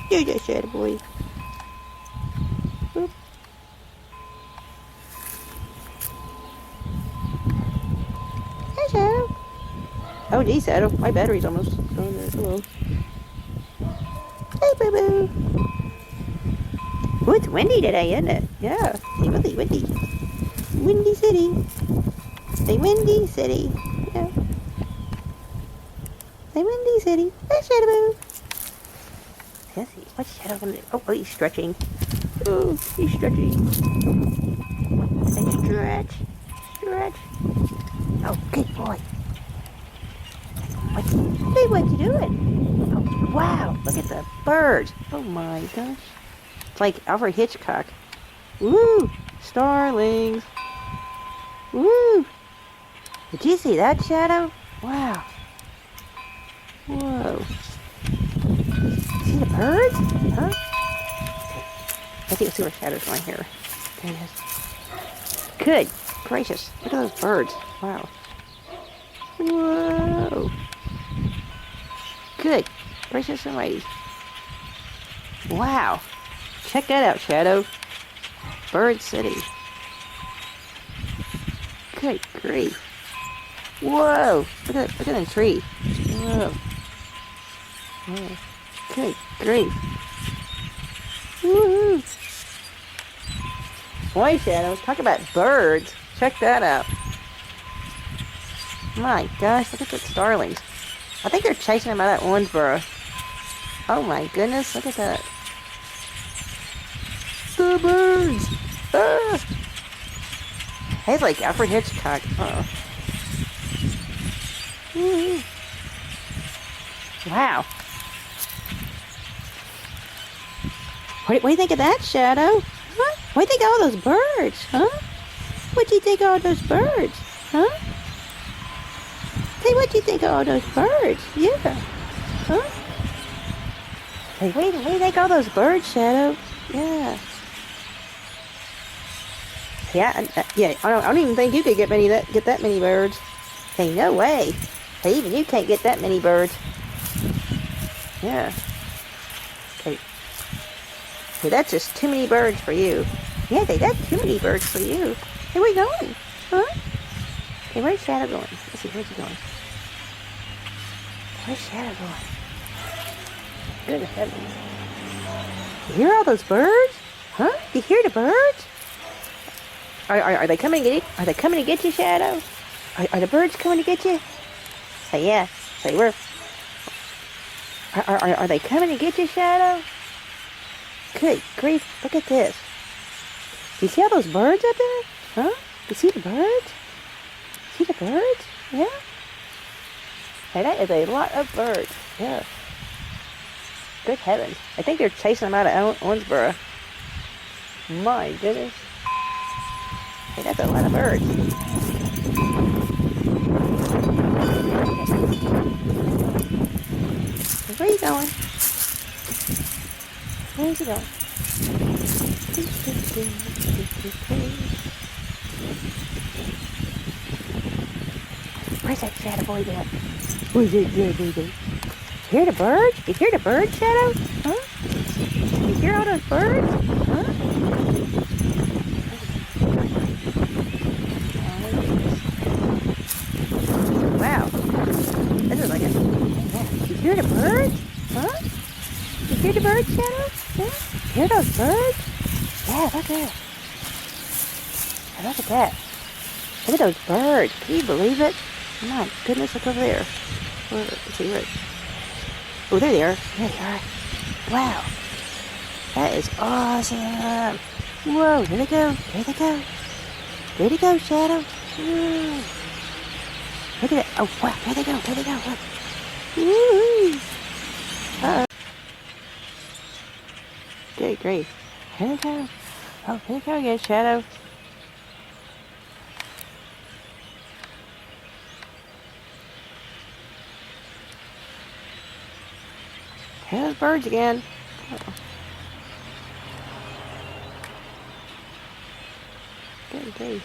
Do that, shadow boy. Oop. Hey, Shadow. Oh, geez, Shadow. My battery's almost going there. Hello. Hey, boo-boo. Oh, it's windy today, isn't it? Yeah. Hey, windy, windy. Windy City. Say Windy City. Yeah. Say Windy City. Hey, Shadow Boo. Let's see. What's Shadow gonna do? Oh, he's stretching. Oh, he's stretching. And stretch. Stretch. Oh, good boy. Hey, what you doing? Oh, wow. Look at the birds. Oh, my gosh. It's like Alfred Hitchcock. Woo! Starlings. Woo! Did you see that, Shadow? Wow. Whoa. See the birds? Huh? Let's see where Shadow's going here. There it is. Good gracious. Look at those birds. Wow. Whoa. Good gracious almighty. Wow. Check that out, Shadow. Bird City. Good grief. Whoa. Look at that tree. Whoa. Whoa. Good grief. Woohoo. Boy, Shadow, talk about birds. Check that out. My gosh, look at the starlings. I think they're chasing them out of that Owensboro. Oh my goodness, look at that. The birds! Ah! He's like Alfred Hitchcock. Uh-oh. Woo-hoo. Wow. What do you think of that, Shadow? Huh? What do you think of all those birds, huh? What do you think of all those birds, huh? Hey, what do you think of all those birds? Yeah. Huh? Hey, what do you think of all those birds, Shadow? Yeah. Yeah, yeah. I don't even think you could get that many birds. Hey, no way. Hey, even you can't get that many birds. Yeah. Hey. Hey, that's just too many birds for you. Yeah, hey, that's too many birds for you. Hey, where you going? Huh? Hey, where's Shadow going? Let's see, where's he going? Where's Shadow going? Good heavens. You hear all those birds? Huh? You hear the birds? Are they coming to get you? Are they coming to get you, Shadow? Are the birds coming to get you? Say yeah. Say where? Are they coming to get you, Shadow? Good grief, look at this. Do you see all those birds up there? Huh? You see the birds? See the birds? Yeah? Hey, that is a lot of birds. Yeah. Good heavens. I think they're chasing them out of Owensboro. My goodness. Hey, that's a lot of birds. Where are you going? Where's he going? Where's that Shadow boy going? Where's that Shadow boy going? Hear the birds? You hear the birds, Shadow? Huh? You hear all those birds? Huh? Wow. This is like a... Yeah. You hear the birds? Huh? You hear the birds, Shadow? Yeah? Hear those birds? Yeah, look there. And look at that. Look at those birds. Can you believe it? My goodness, look over there. Let's see, where... Oh, there they are. There they are. Wow. That is awesome. Whoa, there they go. There they go. There they go, Shadow. Woo. Look at it. Oh, wow. There they go. There they go. Look. Woo-hoo. Uh-oh. Good grief. Here they go. Oh, here they go again, Shadow. Here those birds again. Uh-oh. Good grief.